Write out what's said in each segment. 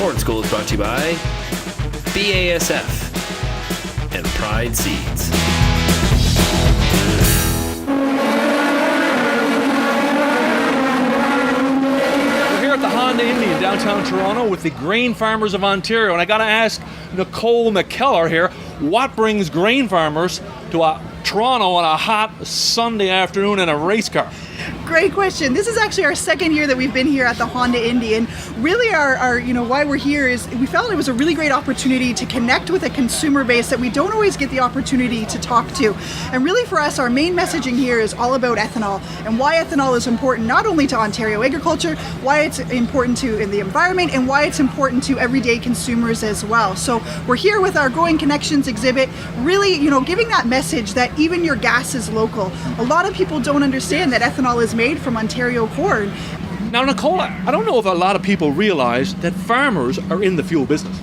Corn School is brought to you by BASF and Pride Seeds. We're here at the Honda Indy in downtown Toronto with the grain farmers of Ontario, and I got to ask Nicole MacKellar here, what brings grain farmers to Toronto on a hot Sunday afternoon in a race car? Great question. This is actually our second year that we've been here at the Honda Indy, and really our why we're here is we felt it was a really great opportunity to connect with a consumer base that we don't always get the opportunity to talk to. And really for us, our main messaging here is all about ethanol and why ethanol is important not only to Ontario agriculture, why it's important to in the environment, and why it's important to everyday consumers as well. So we're here with our Growing Connections exhibit, really giving that message that even your gas is local. A lot of people don't understand that ethanol is made from Ontario corn. Now, Nicole, I don't know if a lot of people realize that farmers are in the fuel business.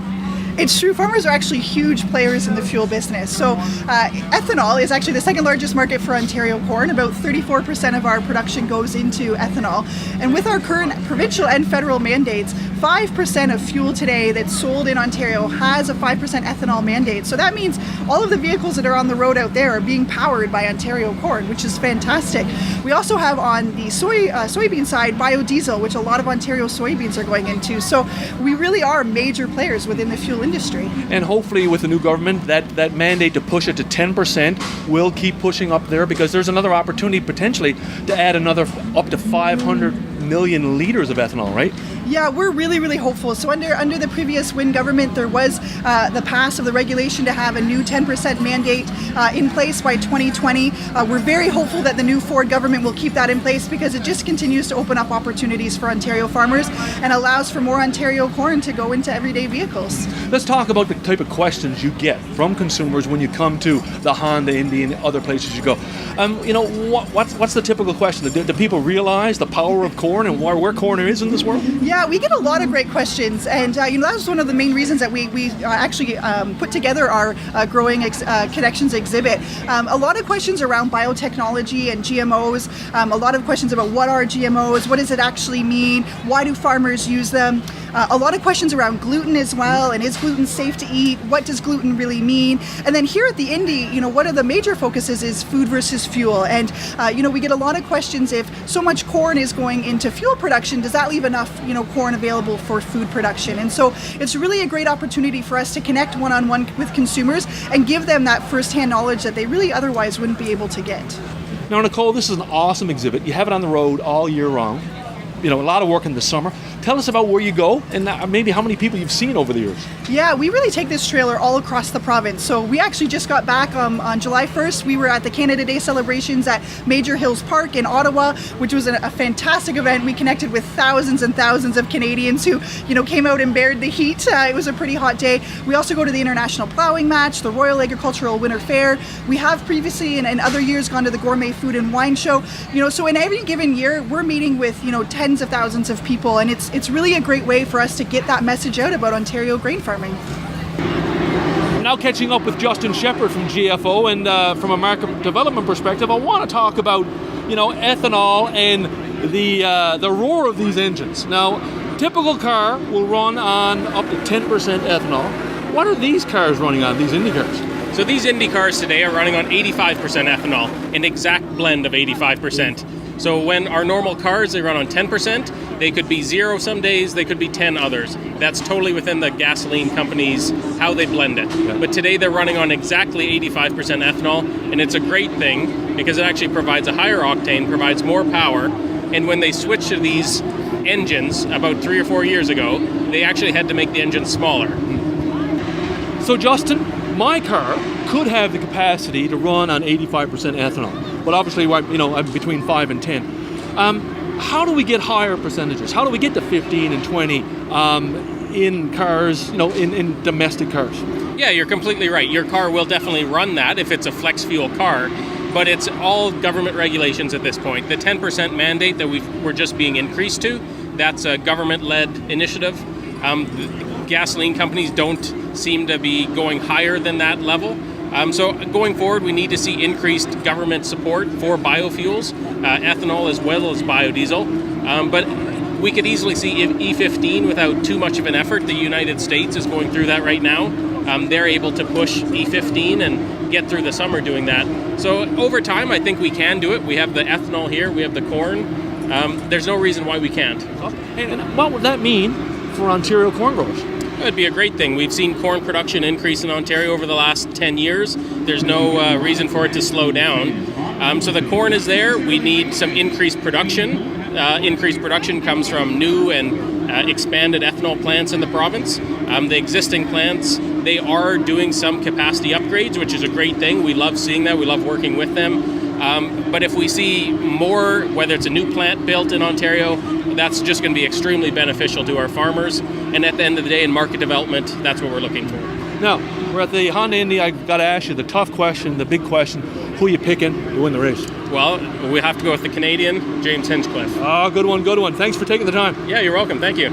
It's true. Farmers are actually huge players in the fuel business. So ethanol is actually the second largest market for Ontario corn. About 34% of our production goes into ethanol. And with our current provincial and federal mandates, 5% of fuel today that's sold in Ontario has a 5% ethanol mandate. So that means all of the vehicles that are on the road out there are being powered by Ontario corn, which is fantastic. We also have on the soybean side biodiesel, which a lot of Ontario soybeans are going into. So we really are major players within the fuel industry. And hopefully with the new government, that mandate to push it to 10% will keep pushing up there, because there's another opportunity potentially to add another up to 500 million liters of ethanol, right? Yeah, we're really hopeful. So under the previous Wynne government, there was the pass of the regulation to have a new 10% mandate in place by 2020. We're very hopeful that the new Ford government will keep that in place, because it just continues to open up opportunities for Ontario farmers and allows for more Ontario corn to go into everyday vehicles. Let's talk about the type of questions you get from consumers when you come to the Honda Indy and other places you go. What's the typical question? Do people realize the power of corn and where corn is in this world? Yeah, we get a lot of great questions, and that was one of the main reasons that we actually put together our Growing Connections exhibit. A lot of questions around biotechnology and GMOs, a lot of questions about what are GMOs, what does it actually mean, why do farmers use them, a lot of questions around gluten as well, and is gluten safe to eat, what does gluten really mean, and then here at the Indy, one of the major focuses is food versus fuel, and we get a lot of questions if so much corn is going into fuel production, does that leave enough corn available for food production? And so it's really a great opportunity for us to connect one-on-one with consumers and give them that first-hand knowledge that they really otherwise wouldn't be able to get. Now, Nicole, this is an awesome exhibit. You have it on the road all year round. A lot of work in the summer. Tell us about where you go and maybe how many people you've seen over the years. Yeah, we really take this trailer all across the province. So we actually just got back on July 1st. We were at the Canada Day celebrations at Major Hills Park in Ottawa, which was a fantastic event. We connected with thousands and thousands of Canadians who, came out and bared the heat. It was a pretty hot day. We also go to the International Plowing Match, the Royal Agricultural Winter Fair. We have previously in other years gone to the Gourmet Food and Wine Show. So in every given year, we're meeting with, tens of thousands of people, and it's really a great way for us to get that message out about Ontario grain farming. Now catching up with Justin Shepherd from GFO, and from a market development perspective, I want to talk about ethanol and the roar of these engines. Now, typical car will run on up to 10% ethanol. What are these cars running on, these Indy cars? So these Indy cars today are running on 85% ethanol, an exact blend of 85%. So when our normal cars, they run on 10%, they could be 0 some days, they could be 10 others. That's totally within the gasoline companies, how they blend it. Yeah. But today they're running on exactly 85% ethanol, and it's a great thing because it actually provides a higher octane, provides more power, and when they switched to these engines about 3 or 4 years ago, they actually had to make the engine smaller. So Justin, my car could have the capacity to run on 85% ethanol, but obviously, I'm between 5 and 10. How do we get higher percentages? How do we get to 15 and 20 in cars, in domestic cars? Yeah, you're completely right. Your car will definitely run that if it's a flex fuel car, but it's all government regulations at this point. The 10% mandate that we're just being increased to, that's a government-led initiative. Gasoline companies don't seem to be going higher than that level. So going forward, we need to see increased government support for biofuels, ethanol as well as biodiesel. But we could easily see E15 without too much of an effort. The United States is going through that right now. They're able to push E15 and get through the summer doing that. So over time, I think we can do it. We have the ethanol here, we have the corn. There's no reason why we can't. And what would that mean for Ontario corn growers? It would be a great thing. We've seen corn production increase in Ontario over the last 10 years. There's no reason for it to slow down. So the corn is there. We need some increased production. Increased production comes from new and expanded ethanol plants in the province. The existing plants, they are doing some capacity upgrades, which is a great thing. We love seeing that. We love working with them. But if we see more, whether it's a new plant built in Ontario, that's just going to be extremely beneficial to our farmers. And at the end of the day, in market development, that's what we're looking for. Now, we're at the Honda Indy. I've got to ask you the tough question, the big question. Who are you picking to win the race? Well, we have to go with the Canadian, James Hinchcliffe. Oh, good one, good one. Thanks for taking the time. Yeah, you're welcome. Thank you.